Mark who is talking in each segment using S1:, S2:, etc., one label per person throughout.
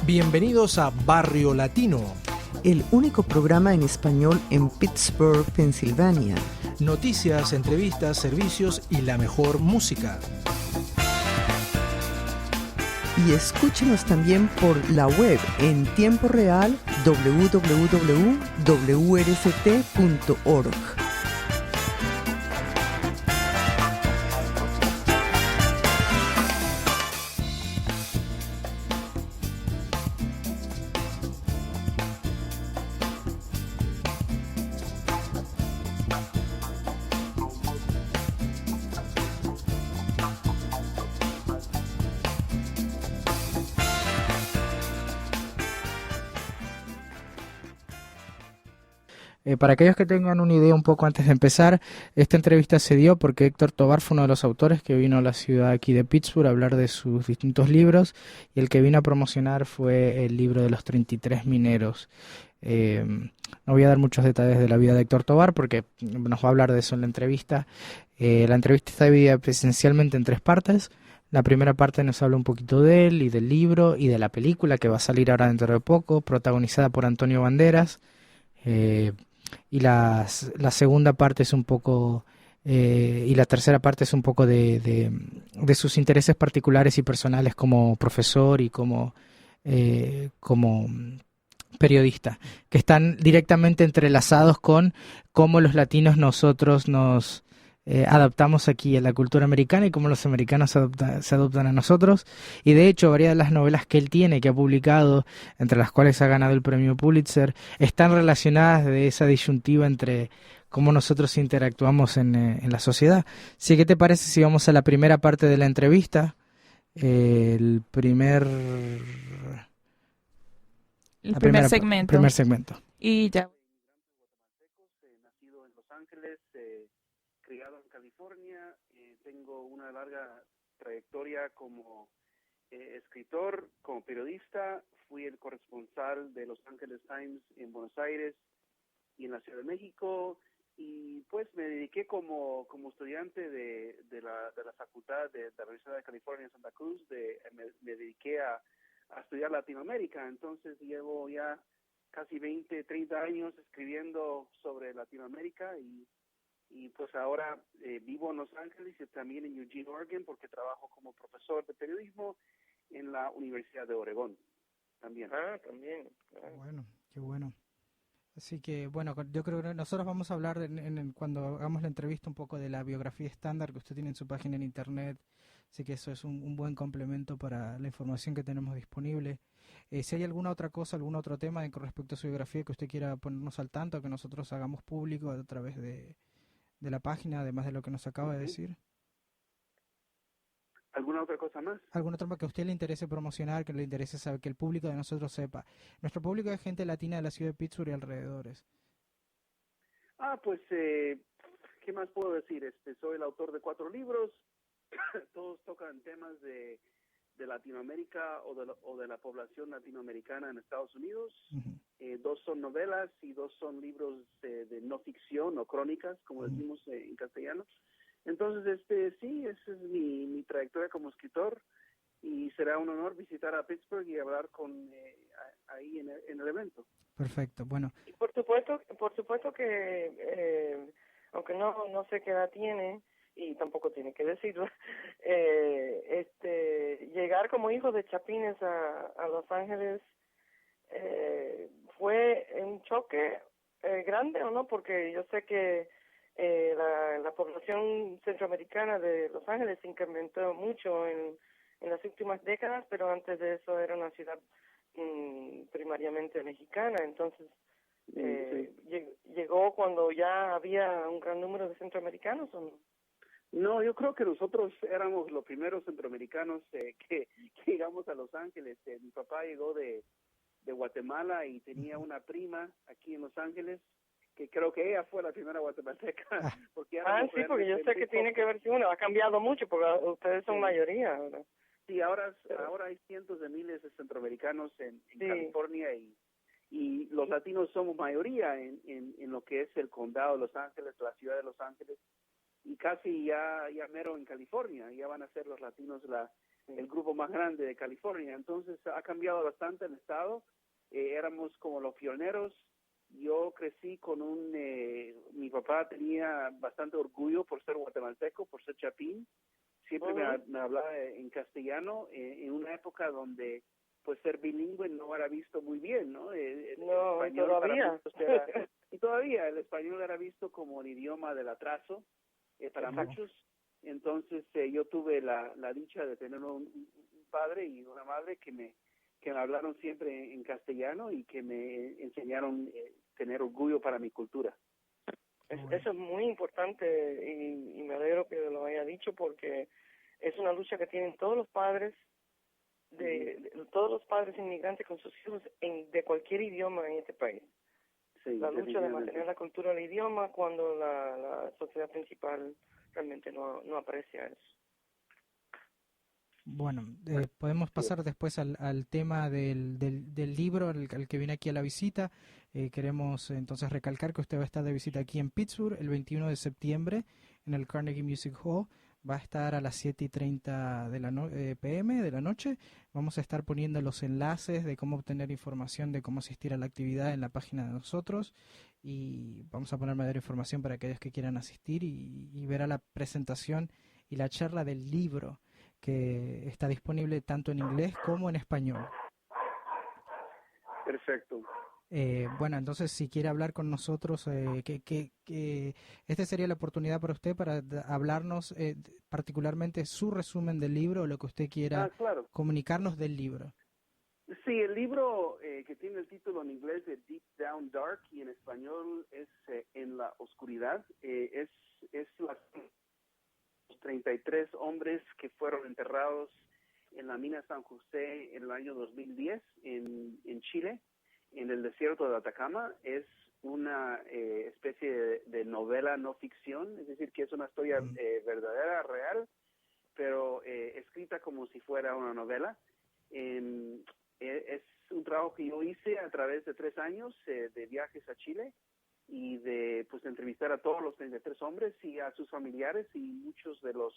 S1: Bienvenidos a Barrio Latino,
S2: el único programa en español en Pittsburgh, Pensilvania.
S1: Noticias, entrevistas, servicios y la mejor música.
S2: Y escúchenos también por la web en tiempo real www.wrct.org.
S3: Para aquellos que tengan una idea un poco antes de empezar, esta entrevista se dio porque Héctor Tovar fue uno de los autores que vino a la ciudad aquí de Pittsburgh a hablar de sus distintos libros, y el que vino a promocionar fue el libro de los 33 mineros. No voy a dar muchos detalles de la vida de Héctor Tovar porque nos va a hablar de eso en la entrevista. La entrevista está dividida esencialmente en tres partes. La primera parte nos habla un poquito de él y del libro y de la película que va a salir ahora dentro de poco, protagonizada por Antonio Banderas. Y la segunda parte es un poco, y la tercera parte es un poco de sus intereses particulares y personales como profesor y como periodista, que están directamente entrelazados con cómo los latinos nosotros nos adaptamos aquí a la cultura americana y cómo los americanos se adoptan a nosotros. Y de hecho varias de las novelas que él tiene, que ha publicado, entre las cuales ha ganado el premio Pulitzer, están relacionadas de esa disyuntiva entre cómo nosotros interactuamos en la sociedad. Así que, ¿qué te parece si vamos a la primera parte de la entrevista? El primer segmento.
S4: Y ya.
S5: Nacido en Los Ángeles, criado en California, tengo una larga trayectoria como escritor, como periodista. Fui el corresponsal de Los Angeles Times en Buenos Aires y en la Ciudad de México, y pues me dediqué como estudiante de la facultad de la Universidad de California en Santa Cruz, me dediqué a estudiar Latinoamérica. Entonces llevo ya casi 30 años escribiendo sobre Latinoamérica, y pues ahora vivo en Los Ángeles y también en Eugene, Oregon, porque trabajo como profesor de periodismo en la Universidad de Oregón también.
S3: También. Bueno, qué bueno. Así que, bueno, yo creo que nosotros vamos a hablar cuando hagamos la entrevista un poco de la biografía estándar que usted tiene en su página en internet. Así que eso es un buen complemento para la información que tenemos disponible. Si hay alguna otra cosa, algún otro tema con respecto a su biografía que usted quiera ponernos al tanto, que nosotros hagamos público a través de la página, además de lo que nos acaba de decir.
S5: ¿Alguna otra cosa más?
S3: ¿Alguna otra que a usted le interese promocionar, que le interese saber, que el público de nosotros sepa? Nuestro público es gente latina de la ciudad de Pittsburgh y alrededores.
S5: Pues, ¿qué más puedo decir? Soy el autor de 4 libros. Todos tocan temas de Latinoamérica o de la población latinoamericana en Estados Unidos.
S3: Uh-huh.
S5: 2 son novelas y 2 son libros de no ficción o crónicas, como
S3: Uh-huh.
S5: decimos en castellano. Entonces, sí, esa es mi trayectoria como escritor, y será un honor visitar a Pittsburgh y hablar ahí en el evento.
S3: Perfecto, bueno.
S4: Y por supuesto que, aunque no sé qué edad tiene, y tampoco tiene que decirlo, llegar como hijo de chapines a Los Ángeles fue un choque grande, ¿o no? Porque yo sé que la población centroamericana de Los Ángeles se incrementó mucho en las últimas décadas, pero antes de eso era una ciudad primariamente mexicana. Entonces llegó cuando ya había un gran número de centroamericanos, ¿o no?
S5: No, yo creo que nosotros éramos los primeros centroamericanos que llegamos a Los Ángeles. Mi papá llegó de Guatemala y tenía una prima aquí en Los Ángeles, que creo que ella fue la primera guatemalteca. Porque
S4: porque yo sé que tiene que ver, ha cambiado mucho, porque ustedes son mayoría ahora.
S5: Sí, ahora hay cientos de miles de centroamericanos en California, y los latinos somos mayoría en lo que es el condado de Los Ángeles, la ciudad de Los Ángeles, y casi ya mero en California, ya van a ser los latinos el grupo más grande de California. Entonces ha cambiado bastante el estado. Éramos como los pioneros. Yo crecí con mi papá tenía bastante orgullo por ser guatemalteco, por ser chapín. Siempre me hablaba en castellano en una época donde pues ser bilingüe no era visto muy bien, ¿no?
S4: No, todavía.
S5: Y todavía el español era visto como un idioma del atraso para muchos. Entonces yo tuve la dicha de tener un padre y una madre que me hablaron siempre en castellano y que me enseñaron tener orgullo para mi cultura.
S4: Eso es muy importante y me alegro que lo haya dicho porque es una lucha que tienen todos los padres todos los padres inmigrantes con sus hijos de cualquier idioma en este país.
S5: Sí,
S4: la lucha de mantener la cultura del idioma cuando la sociedad principal realmente no aprecia eso.
S3: Bueno, podemos pasar después al tema del libro al que viene aquí a la visita. Queremos entonces recalcar que usted va a estar de visita aquí en Pittsburgh el 21 de septiembre en el Carnegie Music Hall. Va a estar a las 7:30 de la p.m. de la noche. Vamos a estar poniendo los enlaces de cómo obtener información de cómo asistir a la actividad en la página de nosotros y vamos a poner mayor información para aquellos que quieran asistir y ver a la presentación y la charla del libro que está disponible tanto en inglés como en español.
S5: Perfecto.
S3: Bueno, entonces si quiere hablar con nosotros, que esta sería la oportunidad para usted para hablarnos particularmente su resumen del libro o lo que usted quiera comunicarnos del libro.
S5: Sí, el libro que tiene el título en inglés de Deep Down Dark y en español es En la Oscuridad, es los 33 hombres que fueron enterrados en la mina San José en el año 2010 en Chile, en el desierto de Atacama. Es una especie de novela no ficción, es decir, que es una historia verdadera, real, pero escrita como si fuera una novela. Es un trabajo que yo hice a través de 3 años de viajes a Chile y de pues entrevistar a todos los 33 hombres y a sus familiares y muchos de los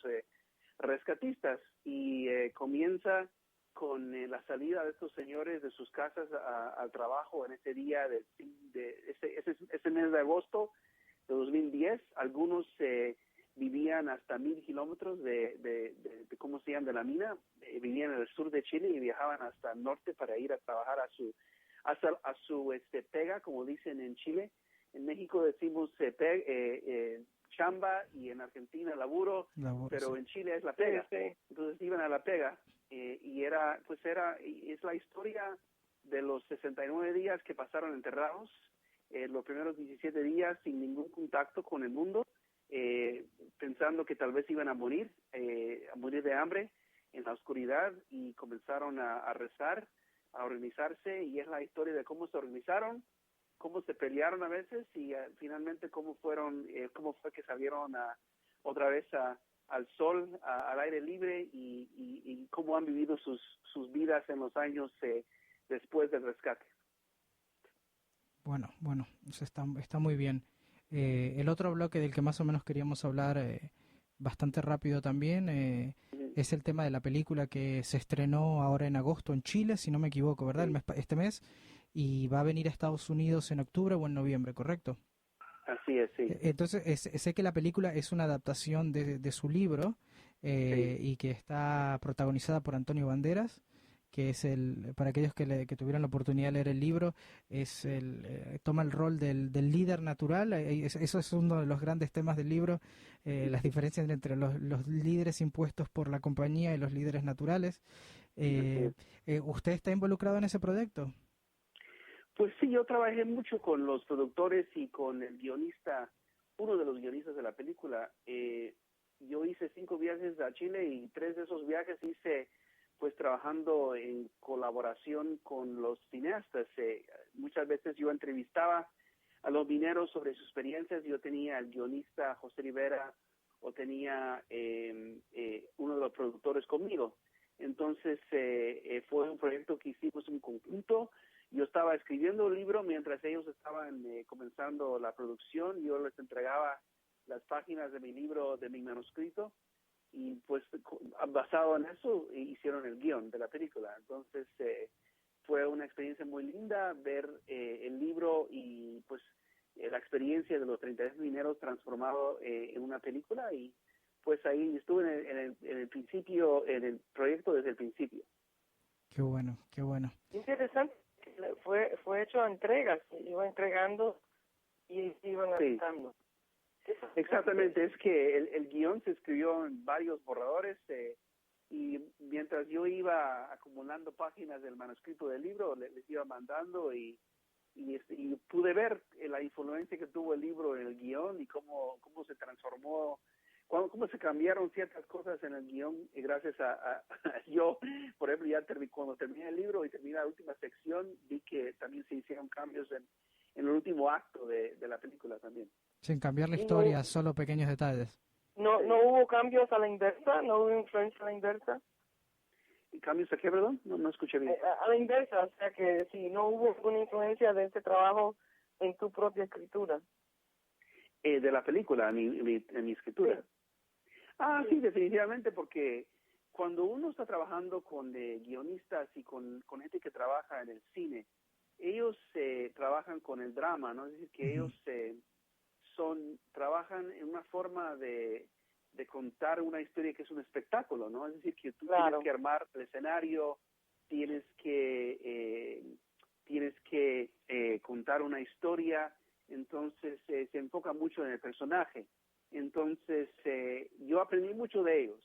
S5: rescatistas. Y comienza con la salida de estos señores de sus casas al trabajo en ese día ese mes de agosto de 2010. Algunos vivían hasta 1,000 kilómetros de ¿cómo se llama?, de la mina. Vivían en el sur de Chile y viajaban hasta el norte para ir a trabajar a su pega, como dicen en Chile. En México decimos chamba y en Argentina laburo, pero en Chile es la pega. Sí. Entonces iban a la pega y es la historia de los 69 días que pasaron enterrados, los primeros 17 días sin ningún contacto con el mundo, pensando que tal vez iban a morir de hambre en la oscuridad, y comenzaron a rezar, a organizarse, y es la historia de cómo se organizaron, cómo se pelearon a veces y finalmente cómo fue que salieron otra vez al sol, al aire libre, y cómo han vivido sus vidas en los años después del rescate.
S3: Bueno, eso está muy bien. El otro bloque del que más o menos queríamos hablar bastante rápido también es el tema de la película que se estrenó ahora en agosto en Chile, si no me equivoco, ¿verdad?
S5: Sí.
S3: Este mes, y va a venir a Estados Unidos en octubre o en noviembre, ¿correcto?
S5: Así es, sí.
S3: Entonces, sé que la película es una adaptación de su libro
S5: Sí.
S3: y que está protagonizada por Antonio Banderas, que es para aquellos que tuvieran la oportunidad de leer el libro, toma el rol del líder natural. Eso es uno de los grandes temas del libro, las diferencias entre los líderes impuestos por la compañía y los líderes naturales. ¿Usted está involucrado en ese proyecto?
S5: Pues sí, yo trabajé mucho con los productores y con el guionista, uno de los guionistas de la película. Yo hice 5 viajes a Chile y 3 de esos viajes hice pues trabajando en colaboración con los cineastas. Muchas veces yo entrevistaba a los mineros sobre sus experiencias. Yo tenía al guionista José Rivera o tenía uno de los productores conmigo. Entonces fue un proyecto que hicimos en conjunto. Yo estaba escribiendo el libro mientras ellos estaban comenzando la producción. Yo les entregaba las páginas de mi libro, de mi manuscrito, pues basado en eso hicieron el guión de la película. Entonces fue una experiencia muy linda ver el libro y pues la experiencia de los 32 mineros transformado en una película, y pues ahí estuve en el principio, en el proyecto desde el principio.
S3: Qué bueno, qué bueno.
S4: Interesante. Fue hecho a entregas, se iba entregando y iban adaptando. Sí.
S5: Exactamente, es que el guión se escribió en varios borradores y mientras yo iba acumulando páginas del manuscrito del libro, les iba mandando y pude ver la influencia que tuvo el libro en el guión y cómo se transformó, cómo se cambiaron ciertas cosas en el guión, y gracias a yo, por ejemplo, cuando terminé el libro y terminé la última sección, vi que también se hicieron cambios en el último acto de la película también.
S3: Sin cambiar la historia, solo pequeños detalles.
S4: No hubo cambios a la inversa, no hubo influencia a la inversa.
S5: ¿Cambios a qué, perdón? No escuché bien.
S4: A la inversa, o sea que si no hubo alguna influencia de este trabajo en tu propia escritura.
S5: De la película, en mi escritura. Sí. Sí, definitivamente, porque cuando uno está trabajando con guionistas y con gente que trabaja en el cine, ellos trabajan con el drama, ¿no? Es decir, que ellos trabajan en una forma de contar una historia que es un espectáculo, ¿no? Es decir, que tú tienes que armar el escenario, tienes que contar una historia, entonces se enfoca mucho en el personaje. Entonces yo aprendí mucho de ellos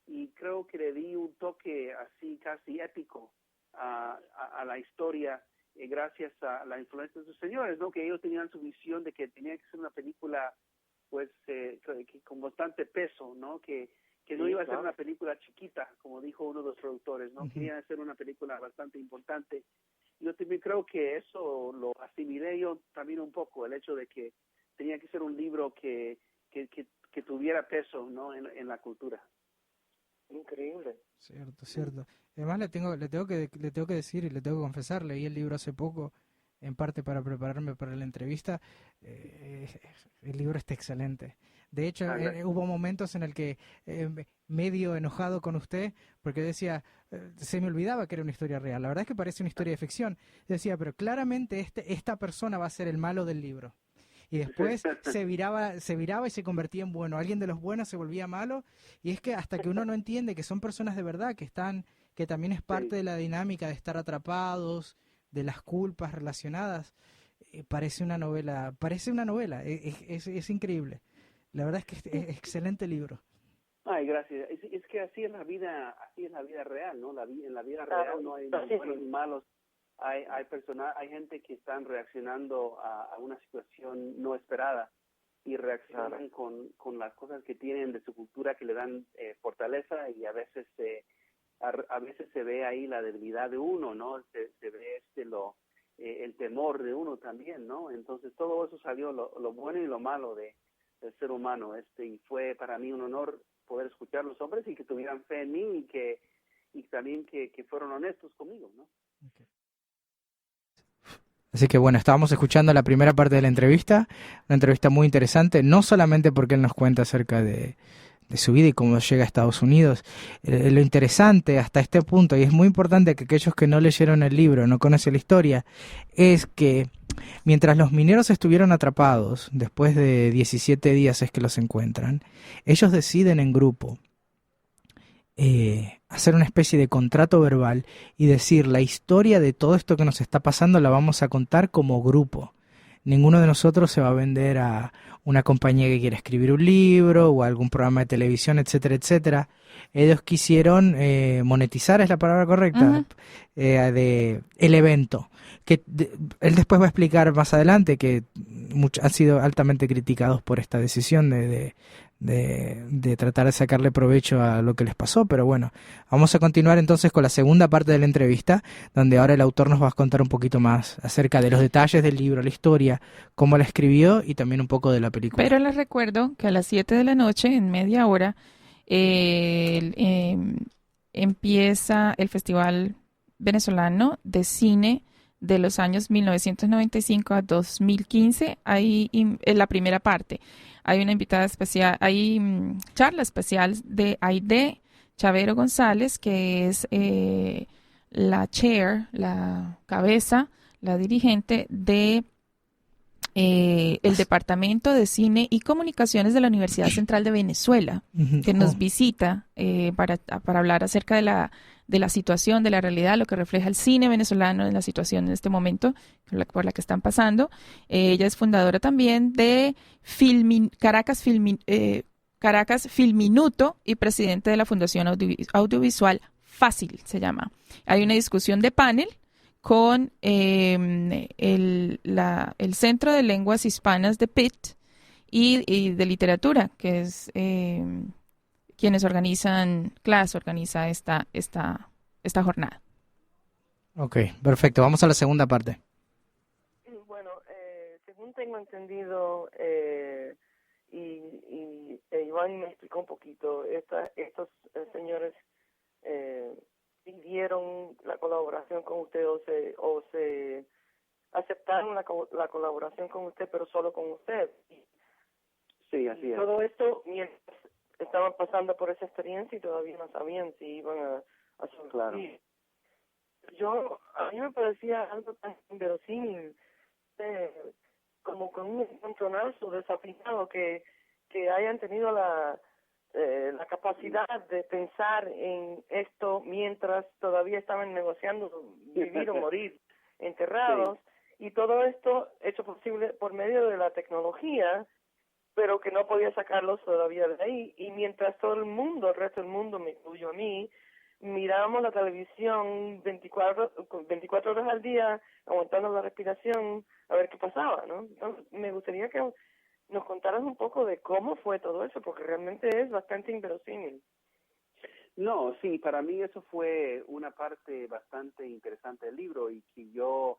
S5: y creo que le di un toque así casi épico a la historia, gracias a la influencia de sus señores, ¿no? Que ellos tenían su visión de que tenía que ser una película pues con bastante peso, ¿no? Que no iba a ser una película chiquita, como dijo uno de los productores, ¿no? Querían hacer una película bastante importante. Yo también creo que eso lo asimilé yo también un poco, el hecho de que tenía que ser un libro que tuviera peso, ¿no? en la cultura.
S4: Increíble.
S3: Cierto. Además le tengo que decir y le tengo que confesar, leí el libro hace poco, en parte para prepararme para la entrevista. El libro está excelente. De hecho, hubo momentos en el que medio enojado con usted, porque decía, se me olvidaba que era una historia real. La verdad es que parece una historia de ficción. Decía, pero claramente esta persona va a ser el malo del libro. Y después se viraba y se convertía en bueno. Alguien de los buenos se volvía malo. Y es que hasta que uno no entiende que son personas de verdad, que también es parte de la dinámica de estar atrapados, de las culpas relacionadas, parece una novela. Es increíble. La verdad es que es excelente libro.
S5: Ay, gracias. Es que así es la vida real, ¿no? En la vida real no hay buenos ni malos. Hay gente que están reaccionando a una situación no esperada y reaccionan con las cosas que tienen de su cultura que le dan fortaleza, y a veces se ve ahí la debilidad de uno, ¿no? Se ve el temor de uno también, ¿no? Entonces todo eso salió, lo bueno y lo malo del ser humano, y fue para mí un honor poder escuchar a los hombres y que tuvieran fe en mí y también que fueron honestos conmigo, ¿no?
S3: Okay. Así que bueno, estábamos escuchando la primera parte de la entrevista, una entrevista muy interesante, no solamente porque él nos cuenta acerca de su vida y cómo llega a Estados Unidos. Lo interesante hasta este punto, y es muy importante que aquellos que no leyeron el libro, no conocen la historia, es que mientras los mineros estuvieron atrapados, después de 17 días es que los encuentran, ellos deciden en grupo hacer una especie de contrato verbal y decir, la historia de todo esto que nos está pasando la vamos a contar como grupo. Ninguno de nosotros se va a vender a una compañía que quiera escribir un libro o a algún programa de televisión, etcétera, etcétera. Ellos quisieron monetizar, es la palabra correcta, de el evento. Él después va a explicar más adelante que han sido altamente criticados por esta decisión de tratar de sacarle provecho a lo que les pasó, pero bueno, vamos a continuar entonces con la segunda parte de la entrevista, donde ahora el autor nos va a contar un poquito más acerca de los detalles del libro, la historia, cómo la escribió y también un poco de la película.
S6: Pero les recuerdo que a las 7 de la noche, en media hora, empieza el Festival Venezolano de Cine de los años 1995 a 2015, ahí en la primera parte. hay una invitada especial, hay charla especial de Aide Chavero González, que es la chair, la cabeza, la dirigente de el Departamento de Cine y Comunicaciones de la Universidad Central de Venezuela, que nos visita para hablar acerca de la situación, de la realidad, lo que refleja el cine venezolano en la situación en este momento por la que están pasando. Ella es fundadora también de Caracas Filminuto y presidente de la Fundación Audiovisual Fácil, se llama. Hay una discusión de panel con el Centro de Lenguas Hispanas de Pitt y de Literatura, que es quienes organizan, CLAS organiza esta jornada.
S3: Ok, perfecto. Vamos a la segunda parte.
S4: Bueno, según tengo entendido, y Iván me explicó un poquito, estos señores pidieron la colaboración con usted o se aceptaron la colaboración con usted, pero solo con usted.
S5: Sí, así es.
S4: Todo esto mientras estaban pasando por esa experiencia y todavía no sabían si iban a sobrevivir. Claro. A mí me parecía algo tan inverosímil, como con un encontronazo desafinado que hayan tenido la capacidad de pensar en esto mientras todavía estaban negociando vivir o morir enterrados, sí. Y todo esto hecho posible por medio de la tecnología, pero que no podía sacarlos todavía de ahí, y mientras todo el mundo, el resto del mundo, me incluyo a mí, mirábamos la televisión 24 horas al día, aguantando la respiración, a ver qué pasaba, ¿no? Entonces, me gustaría que nos contaras un poco de cómo fue todo eso, porque realmente es bastante inverosímil.
S5: No, sí, para mí eso fue una parte bastante interesante del libro y que yo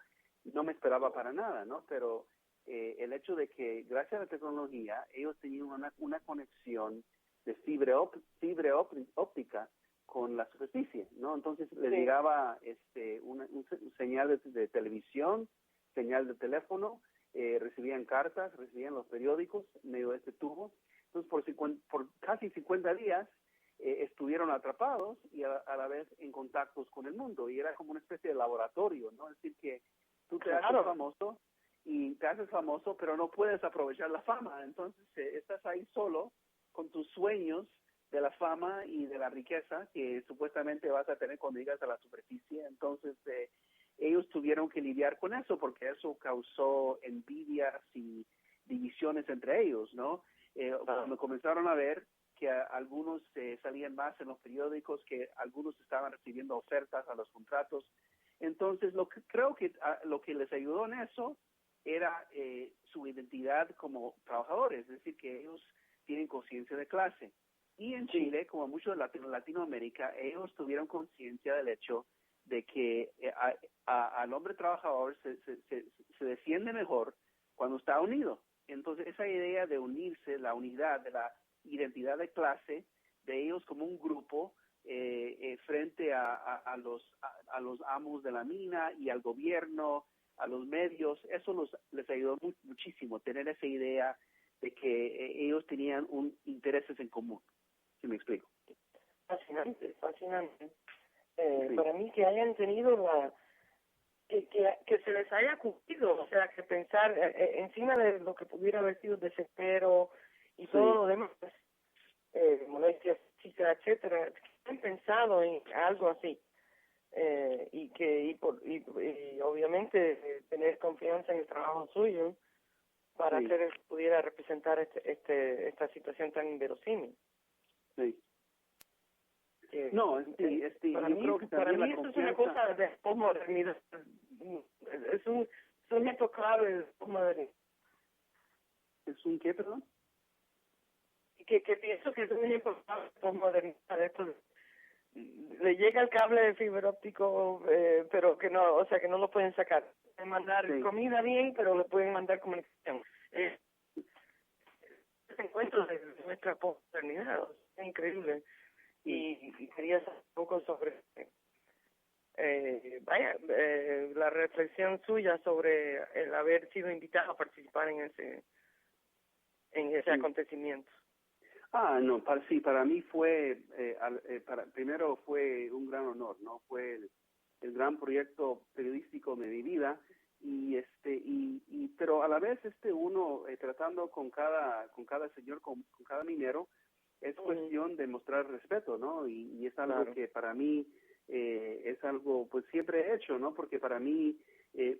S5: no me esperaba para nada, ¿no? Pero el hecho de que, gracias a la tecnología, ellos tenían una conexión de fibra óptica con la superficie, ¿no? Entonces les llegaba un señal de televisión, señal de teléfono, recibían cartas, recibían los periódicos en medio de este tubo. Entonces, por casi 50 días estuvieron atrapados y a la vez en contactos con el mundo. Y era como una especie de laboratorio, ¿no? Es decir, que tú te haces famoso, pero no puedes aprovechar la fama. Entonces, estás ahí solo con tus sueños de la fama y de la riqueza que supuestamente vas a tener cuando llegas a la superficie. Entonces, ellos tuvieron que lidiar con eso porque eso causó envidias y divisiones entre ellos, ¿no? Cuando comenzaron a ver que algunos salían más en los periódicos, que algunos estaban recibiendo ofertas a los contratos. Entonces, creo que lo que les ayudó en eso era su identidad como trabajadores, es decir, que ellos tienen conciencia de clase. Y en Chile, como muchos de Latinoamérica, ellos tuvieron conciencia del hecho de que al hombre trabajador se defiende mejor cuando está unido. Entonces, esa idea de unirse, la unidad de la identidad de clase, de ellos como un grupo frente a los amos de la mina y al gobierno, a los medios, eso les ayudó muchísimo, tener esa idea de que ellos tenían intereses en común. ¿Sí me explico?
S4: Fascinante. Sí. Para mí que hayan tenido que se les haya ocurrido, o sea, que pensar encima de lo que pudiera haber sido desespero y todo lo demás, molestias físicas, etcétera, que han pensado en algo así, y obviamente tener confianza en el trabajo suyo para que pudiera representar esta situación tan inverosímil.
S5: Sí.
S4: No,
S5: para
S4: mí,
S5: creo que
S4: para mí
S5: eso
S4: es una cosa de posmodernidad. Es un momento clave de posmodernidad.
S5: ¿Es un qué, perdón?
S4: Que pienso que es un ejemplo clave de posmodernidad. Esto le llega el cable de fibra óptico, pero que no, o sea, que no lo pueden sacar. Pueden mandar comida bien, pero le pueden mandar comunicación. Es encuentro de nuestra posmodernidad, es increíble. Y quería saber un poco sobre la reflexión suya sobre el haber sido invitado a participar en en ese acontecimiento.
S5: No, para mí fue, primero fue un gran honor, ¿no? Fue el gran proyecto periodístico de mi vida pero a la vez uno tratando con cada señor, con cada minero, es cuestión de mostrar respeto, ¿no? Y es algo que para mí es algo pues siempre he hecho, ¿no? Porque para mí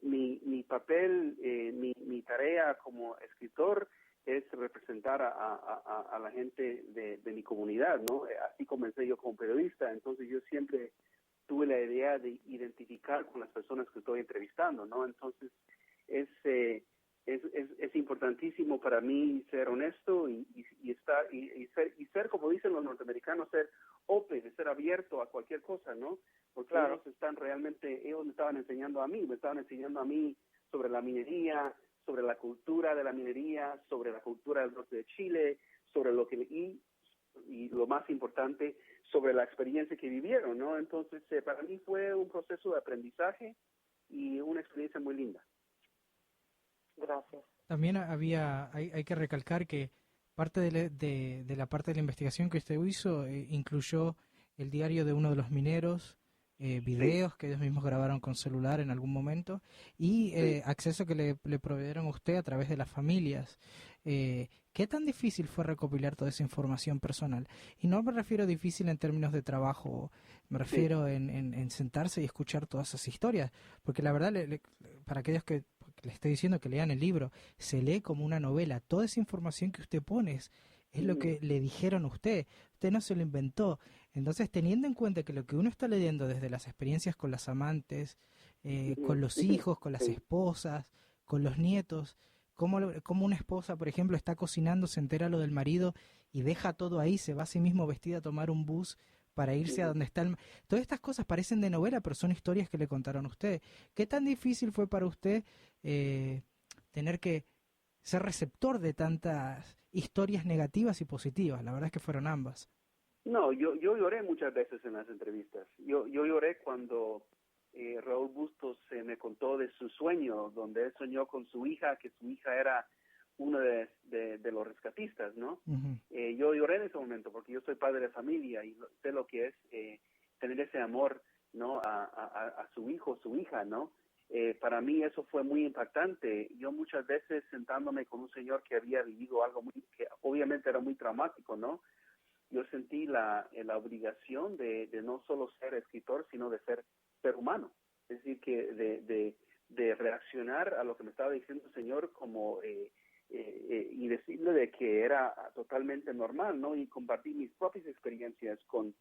S5: mi papel, mi tarea como escritor es representar a la gente de mi comunidad, ¿no? Así comencé yo como periodista, entonces yo siempre tuve la idea de identificar con las personas que estoy entrevistando, ¿no? Entonces es importantísimo para mí ser honesto y ser, como dicen los norteamericanos, ser open, ser abierto a cualquier cosa, ¿no? Porque ellos me estaban enseñando a mí sobre la minería, sobre la cultura de la minería, sobre la cultura del norte de Chile, sobre lo que y lo más importante, sobre la experiencia que vivieron, ¿no? Entonces, para mí fue un proceso de aprendizaje y una experiencia muy linda.
S4: Gracias.
S3: También hay que recalcar que parte de la parte de la investigación que usted hizo incluyó el diario de uno de los mineros, videos que ellos mismos grabaron con celular en algún momento y acceso que le proveyeron a usted a través de las familias. ¿Qué tan difícil fue recopilar toda esa información personal? Y no me refiero a difícil en términos de trabajo, me refiero en sentarse y escuchar todas esas historias, porque la verdad, para aquellos que le estoy diciendo que lean el libro, se lee como una novela. Toda esa información que usted pone es lo que le dijeron a usted no se lo inventó. Entonces, teniendo en cuenta que lo que uno está leyendo desde las experiencias con las amantes, con los hijos, con las esposas, con los nietos, como una esposa, por ejemplo, está cocinando, se entera lo del marido y deja todo ahí, se va a sí mismo vestida a tomar un bus para irse a donde está el... Todas estas cosas parecen de novela, pero son historias que le contaron a usted. ¿Qué tan difícil fue para usted tener que ser receptor de tantas historias negativas y positivas? La verdad es que fueron ambas.
S5: No, yo lloré muchas veces en las entrevistas. Yo lloré cuando Raúl Bustos me contó de su sueño, donde él soñó con su hija, que su hija era uno de los rescatistas, ¿no?
S3: Uh-huh.
S5: Yo lloré en ese momento porque yo soy padre de familia y sé lo que es tener ese amor, ¿no? A su hijo, su hija, ¿no? Para mí eso fue muy impactante. Yo muchas veces sentándome con un señor que había vivido algo que obviamente era muy traumático, ¿no? Yo sentí la obligación de no solo ser escritor, sino de ser humano. Es decir, que de reaccionar a lo que me estaba diciendo el señor como y decirle de que era totalmente normal, ¿no? Y compartir mis propias experiencias con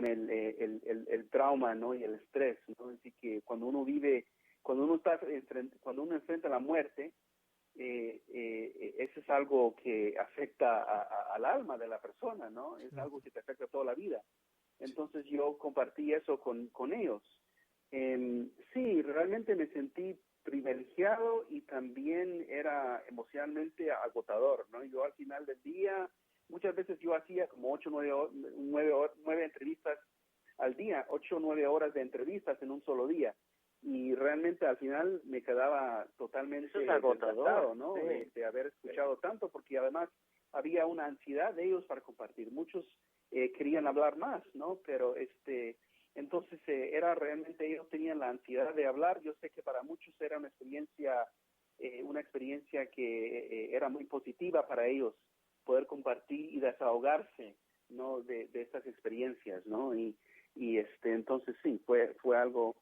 S5: el trauma, ¿no? Y el estrés, ¿no? Es decir, que cuando uno enfrenta la muerte, eso es algo que afecta al alma de la persona, ¿no? Es algo que te afecta toda la vida. Entonces yo compartí eso con ellos. Sí, realmente me sentí privilegiado y también era emocionalmente agotador, ¿no? Yo al final del día, muchas veces yo hacía como 8 o 9 entrevistas al día, 8 o 9 horas de entrevistas en un solo día. Y realmente al final me quedaba totalmente agotado, ¿no?
S4: Sí.
S5: De haber escuchado tanto, porque además había una ansiedad de ellos para compartir. Muchos querían hablar más, ¿no? Pero entonces era realmente, ellos tenían la ansiedad de hablar. Yo sé que para muchos era una experiencia que era muy positiva para ellos, poder compartir y desahogarse, ¿no? De estas experiencias, ¿no? Y entonces sí, fue algo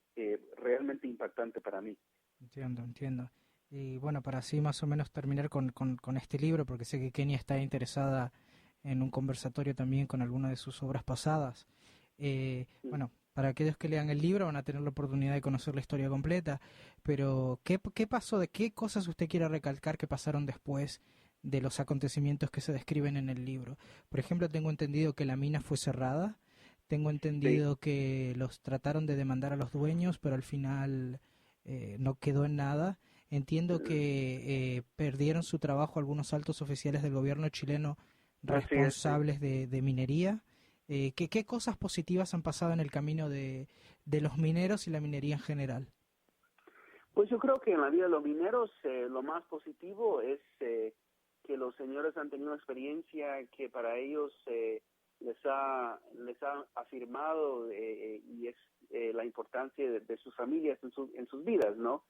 S5: realmente impactante para mí.
S3: Entiendo. Y bueno, para así más o menos terminar con este libro, porque sé que Kenia está interesada en un conversatorio también con alguna de sus obras pasadas. Bueno, para aquellos que lean el libro van a tener la oportunidad de conocer la historia completa, pero ¿qué pasó? ¿De qué cosas usted quiere recalcar que pasaron después de los acontecimientos que se describen en el libro? Por ejemplo, tengo entendido que la mina fue cerrada. Tengo entendido que los trataron de demandar a los dueños, pero al final no quedó en nada. Entiendo que perdieron su trabajo algunos altos oficiales del gobierno chileno responsables de minería. ¿Qué cosas positivas han pasado en el camino de los mineros y la minería en general?
S5: Pues yo creo que en la vida de los mineros lo más positivo es que los señores han tenido una experiencia que para ellos les ha afirmado y es la importancia de sus familias en sus vidas, ¿no?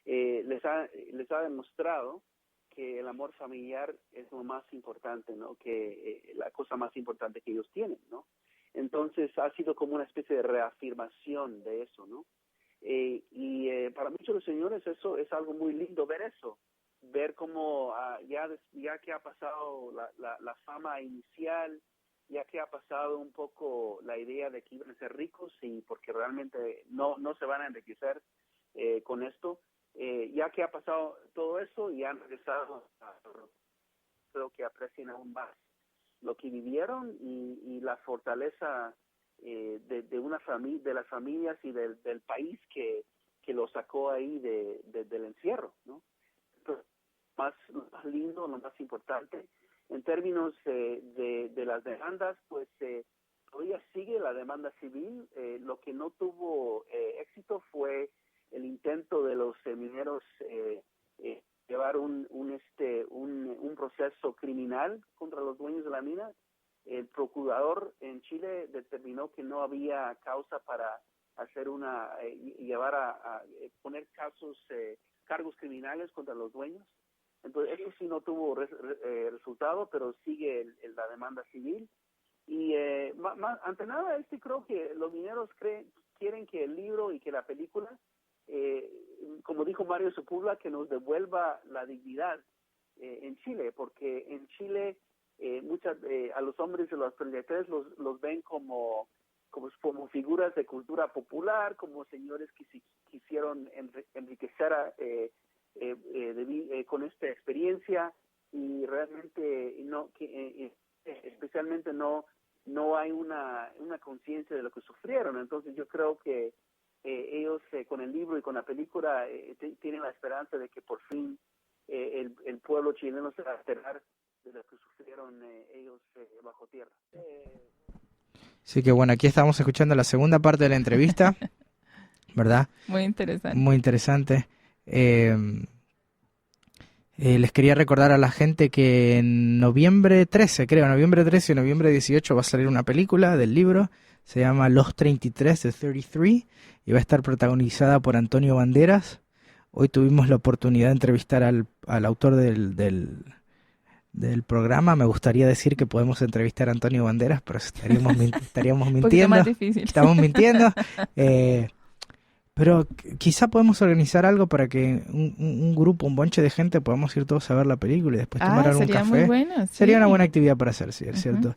S5: Les ha demostrado que el amor familiar es lo más importante, ¿no? Que la cosa más importante que ellos tienen, ¿no? Entonces ha sido como una especie de reafirmación de eso, ¿no? Para muchos de los señores eso es algo muy lindo, ver cómo ya que ha pasado la fama inicial, ya que ha pasado un poco la idea de que iban a ser ricos y porque realmente no se van a enriquecer con esto, ya que ha pasado todo eso y han regresado, creo que aprecian aún más lo que vivieron y la fortaleza de una familia, de las familias y del país que lo sacó ahí del encierro, ¿no? Entonces, lo más lindo, lo más importante en términos de las demandas, pues todavía sigue la demanda civil. Lo que no tuvo éxito fue el intento de los mineros llevar un proceso criminal contra los dueños de la mina. El procurador en Chile determinó que no había causa para hacer poner cargos criminales contra los dueños. Entonces eso sí no tuvo resultado, pero sigue la demanda civil. Y ante nada, creo que los mineros quieren que el libro y que la película, como dijo Mario Sepúlveda, que nos devuelva la dignidad en Chile, porque en Chile a los hombres de los proletarios los ven como figuras de cultura popular, como señores que quisieron enriquecer con esta experiencia, y realmente especialmente no hay una conciencia de lo que sufrieron. Entonces yo creo que ellos con el libro y con la película tienen la esperanza de que por fin el pueblo chileno se va a enterar de lo que sufrieron ellos bajo tierra.
S3: Así que bueno, aquí estamos escuchando la segunda parte de la entrevista, ¿verdad?
S6: Muy interesante.
S3: Muy interesante. Les quería recordar a la gente que en noviembre 13 y noviembre 18 va a salir una película del libro, se llama Los 33, The 33, y va a estar protagonizada por Antonio Banderas. Hoy tuvimos la oportunidad de entrevistar al autor del programa. Me gustaría decir que podemos entrevistar a Antonio Banderas, pero estaríamos mintiendo.
S6: Más difícil.
S3: Estamos mintiendo. Pero quizá podemos organizar algo para que un grupo, un bonche de gente, podamos ir todos a ver la película y después tomar algún
S6: sería
S3: café.
S6: muy bueno, sí.
S3: Sería una buena actividad para hacer, sí, es cierto.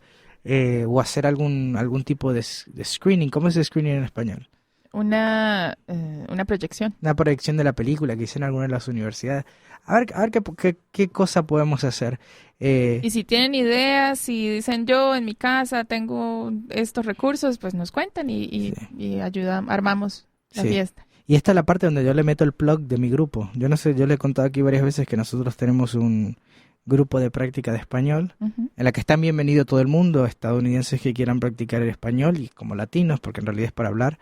S3: O hacer algún tipo de screening. ¿Cómo es screening en español?
S6: Una proyección.
S3: Una proyección de la película que hicieron algunas de las universidades. A ver qué cosa podemos hacer.
S6: Y si tienen ideas, si dicen yo en mi casa tengo estos recursos, pues nos cuentan y armamos la fiesta.
S3: Y esta es la parte donde yo le meto el plug de mi grupo. Yo no sé, yo le he contado aquí varias veces que nosotros tenemos un grupo de práctica de español, en la que están bienvenidos todo el mundo, estadounidenses que quieran practicar el español y como latinos, porque en realidad es para hablar.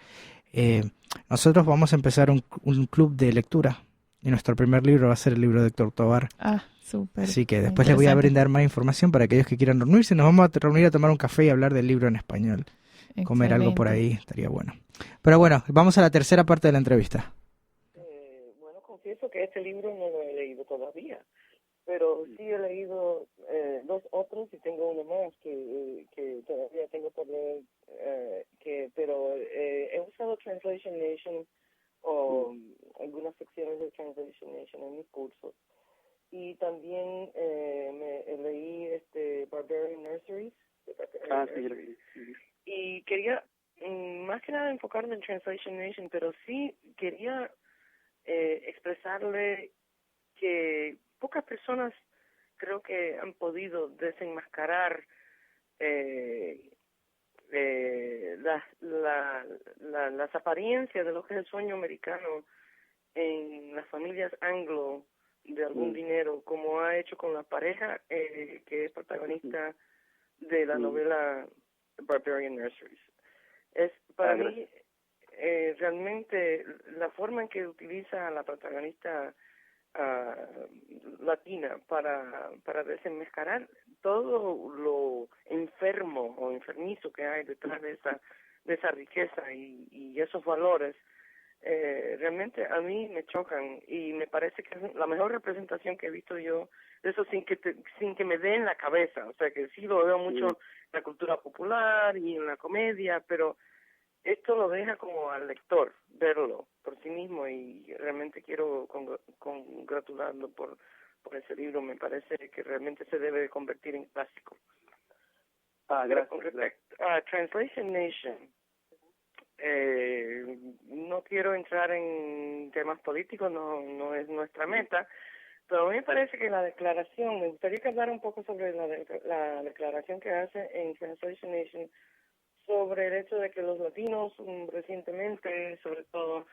S3: Nosotros vamos a empezar un club de lectura y nuestro primer libro va a ser el libro de Héctor Tovar.
S6: Súper.
S3: Así que después les voy a brindar más información para aquellos que quieran reunirse. Nos vamos a reunir a tomar un café y hablar del libro en español. Comer algo por ahí, estaría bueno. Pero bueno, vamos a la tercera parte de la entrevista.
S4: Bueno, confieso que este libro no lo he leído todavía, pero sí he leído dos otros y tengo uno más que todavía tengo por leer, pero he usado Translation Nation o algunas secciones de Translation Nation en mis cursos. Y también leí Barbarian Nurseries. Y quería más que nada enfocarme en Translation Nation, pero sí quería expresarle que pocas personas creo que han podido desenmascarar las apariencias de lo que es el sueño americano en las familias anglo de algún dinero, como ha hecho con la pareja que es protagonista de la novela Barbarian Nurseries. Es para mí realmente la forma en que utiliza a la protagonista latina para desenmascarar todo lo enfermo o enfermizo que hay detrás de esa riqueza y esos valores. Realmente a mí me chocan y me parece que es la mejor representación que he visto yo de eso sin que me dé en la cabeza. O sea, que sí lo veo mucho en la cultura popular y en la comedia, pero esto lo deja como al lector verlo por sí mismo, y realmente quiero congratularlo por ese libro. Me parece que realmente se debe convertir en clásico.
S5: Gracias.
S4: Con respecto a Translation Nation, no quiero entrar en temas políticos, no es nuestra meta, pero a mí me parece que la declaración, me gustaría que hablara un poco sobre la declaración que hace en Translation Nation sobre el hecho de que los latinos recientemente, sobre todo,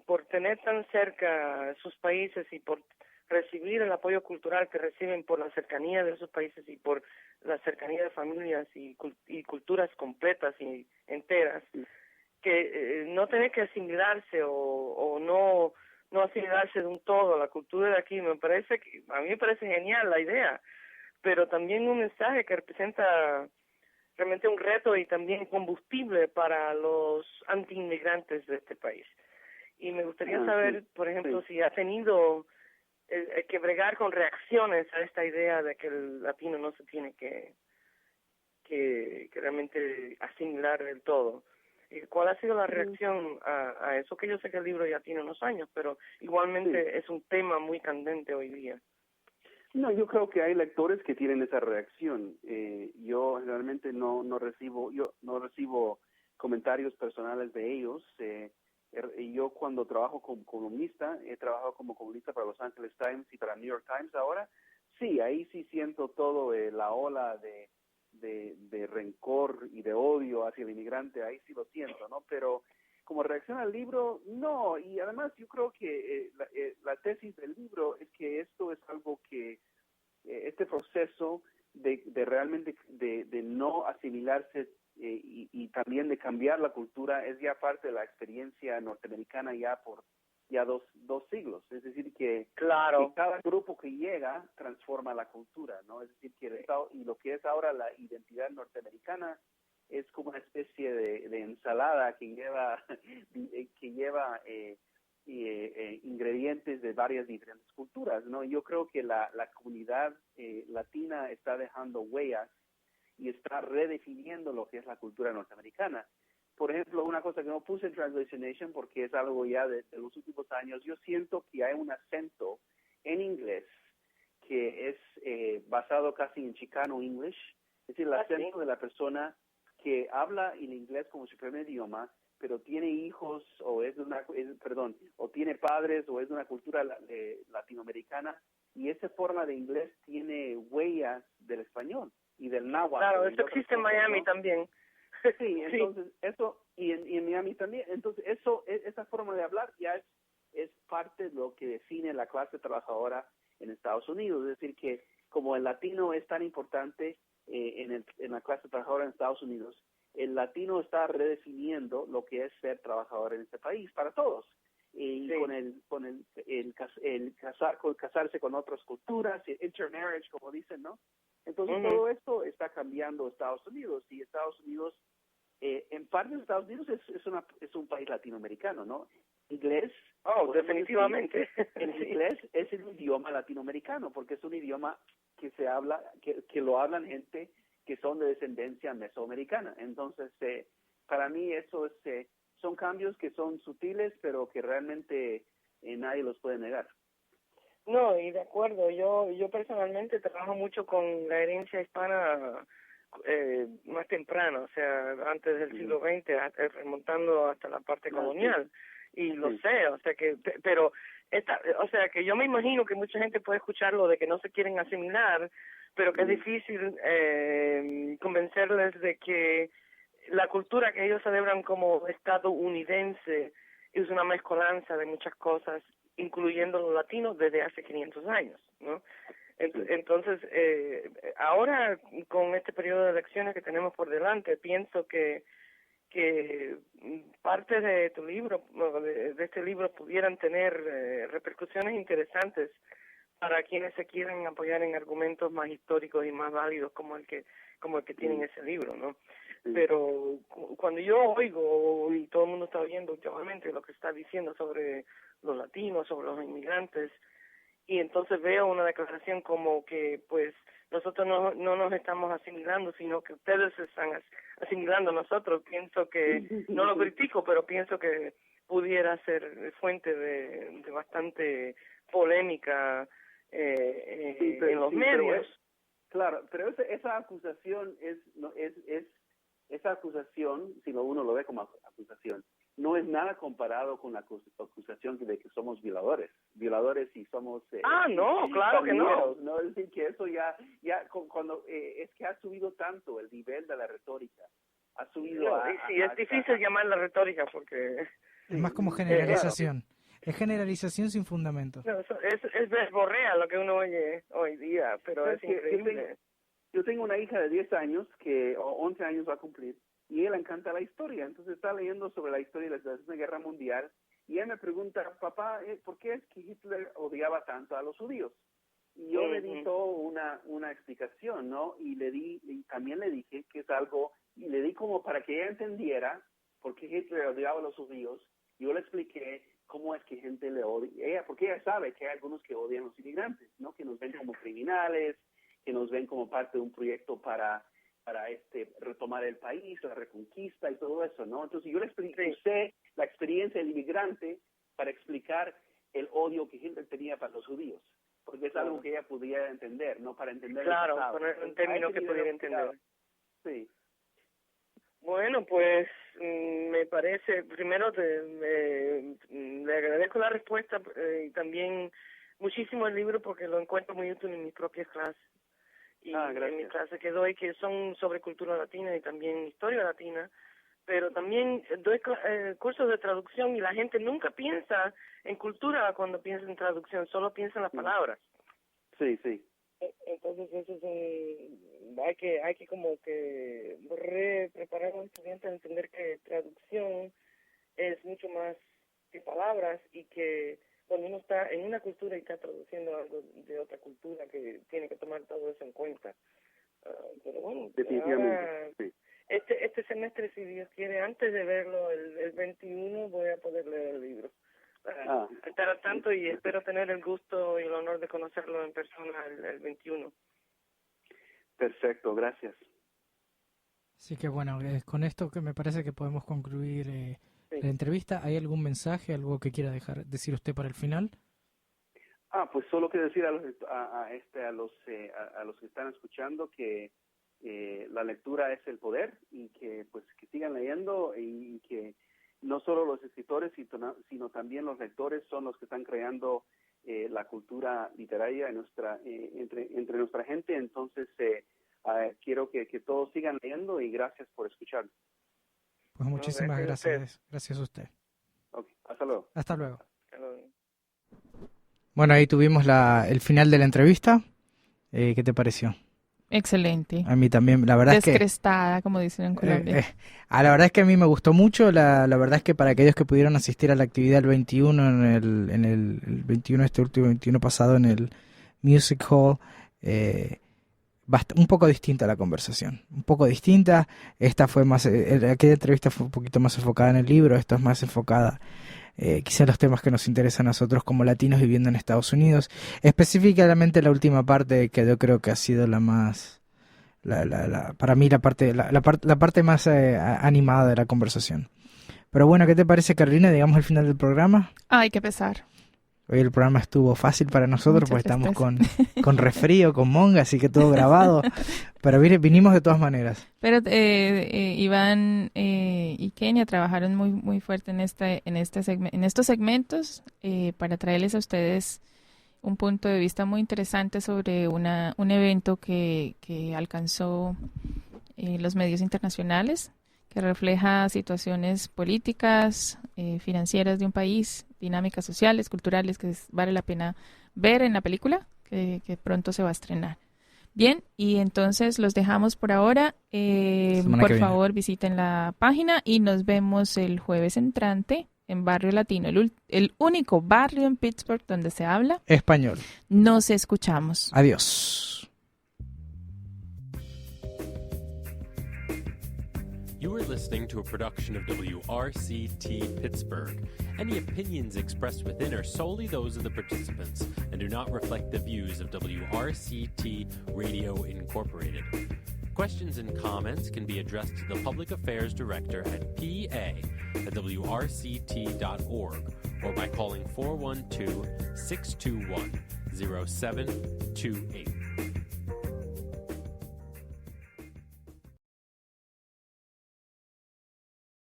S4: por tener tan cerca sus países y por recibir el apoyo cultural que reciben por la cercanía de esos países y por la cercanía de familias y culturas completas y enteras, que no tener que asimilarse o no asimilarse de un todo a la cultura de aquí. A mí me parece genial la idea, pero también un mensaje que representa realmente un reto y también combustible para los anti-inmigrantes de este país. Y me gustaría saber, por ejemplo, si ha tenido que bregar con reacciones a esta idea de que el latino no se tiene que realmente asimilar del todo. ¿Cuál ha sido la reacción a eso? Que yo sé que el libro ya tiene unos años, pero igualmente es un tema muy candente hoy día.
S5: No, yo creo que hay lectores que tienen esa reacción. Yo realmente no recibo comentarios personales de ellos. Yo cuando trabajo como columnista, he trabajado como columnista para Los Angeles Times y para New York Times ahora. Sí, ahí sí siento todo la ola de rencor y de odio hacia el inmigrante. Ahí sí lo siento, ¿no? Pero como reacción al libro, no. Y además yo creo que la tesis del libro es que esto es algo que este proceso de realmente de no asimilarse y también de cambiar la cultura es ya parte de la experiencia norteamericana ya por dos siglos. Es decir, que cada grupo que llega transforma la cultura, ¿no? Es decir, que y lo que es ahora la identidad norteamericana es como una especie de ensalada que lleva ingredientes de varias diferentes culturas, ¿no? Yo creo que la comunidad latina está dejando huellas y está redefiniendo lo que es la cultura norteamericana. Por ejemplo, una cosa que no puse en Translation Nation porque es algo ya de los últimos años, yo siento que hay un acento en inglés que es basado casi en Chicano English, es decir, el acento de la persona que habla el inglés como su primer idioma, pero tiene hijos o tiene padres o es de una cultura latinoamericana, y esa forma de inglés tiene huellas del español y del náhuatl.
S4: Claro, eso existe en Miami, ¿no? También.
S5: Sí, entonces eso, y en Miami también, entonces esa forma de hablar ya es parte de lo que define la clase trabajadora en Estados Unidos. Es decir, que como el latino es tan importante en la clase trabajadora en Estados Unidos, el latino está redefiniendo lo que es ser trabajador en este país para todos. Y casarse con otras culturas, intermarriage, como dicen, ¿no? Entonces todo esto está cambiando Estados Unidos, y Estados Unidos, en parte de Estados Unidos es un país latinoamericano, ¿no? Inglés.
S4: Definitivamente.
S5: El inglés es el idioma latinoamericano, porque es un idioma que se habla, que lo hablan gente que son de descendencia mesoamericana. Entonces, para mí eso son cambios que son sutiles, pero que realmente nadie los puede negar.
S4: No, y de acuerdo. Yo personalmente trabajo mucho con la herencia hispana más temprana, o sea, antes del siglo XX, remontando hasta la parte colonial. Y lo sé, o sea que, pero que yo me imagino que mucha gente puede escucharlo de que no se quieren asimilar, pero que es difícil convencerles de que la cultura que ellos celebran como estadounidense es una mezcolanza de muchas cosas, incluyendo los latinos, desde hace 500 años, ¿no? Entonces, ahora con este periodo de elecciones que tenemos por delante, pienso que que partes de tu libro, de este libro, pudieran tener repercusiones interesantes para quienes se quieran apoyar en argumentos más históricos y más válidos como el que tiene ese libro, ¿no? Pero cuando yo oigo, y todo el mundo está oyendo últimamente lo que está diciendo sobre los latinos, sobre los inmigrantes, y entonces veo una declaración como que pues nosotros no nos estamos asimilando, sino que ustedes se están asimilando a nosotros, pienso que, no lo critico, pero pienso que pudiera ser fuente de bastante polémica en los medios.
S5: Claro, pero esa acusación esa acusación, si uno lo ve como acusación, no es nada comparado con la acusación de que somos violadores y somos
S4: no, claro que no.
S5: No, es decir, que eso ya cuando es que ha subido tanto el nivel de la retórica, ha subido
S4: es difícil llamar la retórica porque
S3: es más como generalización. Es generalización sin fundamento.
S4: No, es verborrea lo que uno oye hoy día, pero es increíble.
S5: Yo tengo una hija de 10 años, o 11 años va a cumplir, y a ella le encanta la historia. Entonces está leyendo sobre la historia de la Segunda Guerra Mundial, y ella me pregunta, papá, ¿por qué es que Hitler odiaba tanto a los judíos? Y yo le di toda una explicación, ¿no? Y también le dije que es algo, y le di como para que ella entendiera por qué Hitler odiaba a los judíos. Yo le expliqué cómo es que gente le odia, porque ella sabe que hay algunos que odian a los inmigrantes, ¿no? Que nos ven como criminales, que nos ven como parte de un proyecto para retomar el país, la reconquista y todo eso, ¿no? Entonces yo le usé la experiencia del inmigrante para explicar el odio que Hitler tenía para los judíos, porque es algo que ella podía entender, ¿no? Para entender
S4: claro,
S5: el pasado.
S4: Poner un término que pudiera entender.
S5: Sí.
S4: Bueno, pues me parece, primero le agradezco la respuesta y también muchísimo el libro porque lo encuentro muy útil en mis propias clases. Y en mis clases que doy, que son sobre cultura latina y también historia latina, pero también doy cursos de traducción y la gente nunca piensa en cultura cuando piensa en traducción, solo piensa en las palabras.
S5: Sí, sí.
S4: Entonces eso es hay que como que preparar a los estudiantes a entender que traducción es mucho más que palabras y que cuando uno está en una cultura y está traduciendo algo de otra cultura que tiene que tomar todo eso en cuenta. Pero bueno,
S5: definitivamente, sí.
S4: Este semestre, si Dios quiere, antes de verlo el 21 voy a poder leer el libro. Estar al tanto y espero tener el gusto y el honor de conocerlo en persona el 21.
S5: Perfecto, gracias.
S3: Así que bueno, con esto que me parece que podemos concluir la entrevista. ¿Hay algún mensaje, algo que quiera decir usted para el final?
S5: Pues solo quiero decir a los que están escuchando que la lectura es el poder y que pues que sigan leyendo y que no solo los escritores sino también los lectores son los que están creando la cultura literaria entre nuestra gente. Entonces quiero que todos sigan leyendo y gracias por escuchar.
S3: Pues muchísimas gracias. Gracias a usted.
S5: Okay, hasta luego.
S3: Hasta luego. Bueno, ahí tuvimos el final de la entrevista. ¿Qué te pareció?
S6: Excelente.
S3: A mí también, la verdad
S6: Descrestada, como dicen en Colombia.
S3: La verdad es que a mí me gustó mucho. La verdad es que para aquellos que pudieron asistir a la actividad el 21, en el 21, este último 21 pasado en el Music Hall, un poco distinta la conversación, un poco distinta. Esta fue más, aquella entrevista fue un poquito más enfocada en el libro, esta es más enfocada quizá en los temas que nos interesan a nosotros como latinos viviendo en Estados Unidos, específicamente la última parte que yo creo que ha sido la más, para mí la parte más animada de la conversación. Pero bueno, ¿qué te parece, Carolina? Digamos el final del programa.
S6: Ay, qué pesar.
S3: Hoy el programa estuvo fácil para nosotros porque estamos con resfrío, con monga, así que todo grabado. Pero vinimos de todas maneras.
S6: Pero Iván y Kenia trabajaron muy muy fuerte en estos segmentos para traerles a ustedes un punto de vista muy interesante sobre un evento que alcanzó los medios internacionales, que refleja situaciones políticas, financieras de un país, dinámicas sociales, culturales, que vale la pena ver en la película que pronto se va a estrenar. Bien, y entonces los dejamos por ahora.
S3: Semana que
S6: Por
S3: viene.
S6: favor, visiten la página y nos vemos el jueves entrante en Barrio Latino, el único barrio en Pittsburgh donde se habla.
S3: Español.
S6: Nos escuchamos.
S3: Adiós.
S7: You are listening to a production of WRCT Pittsburgh. Any opinions expressed within are solely those of the participants and do not reflect the views of WRCT Radio Incorporated. Questions and comments can be addressed to the Public Affairs Director at pa@wrct.org or by calling 412-621-0728.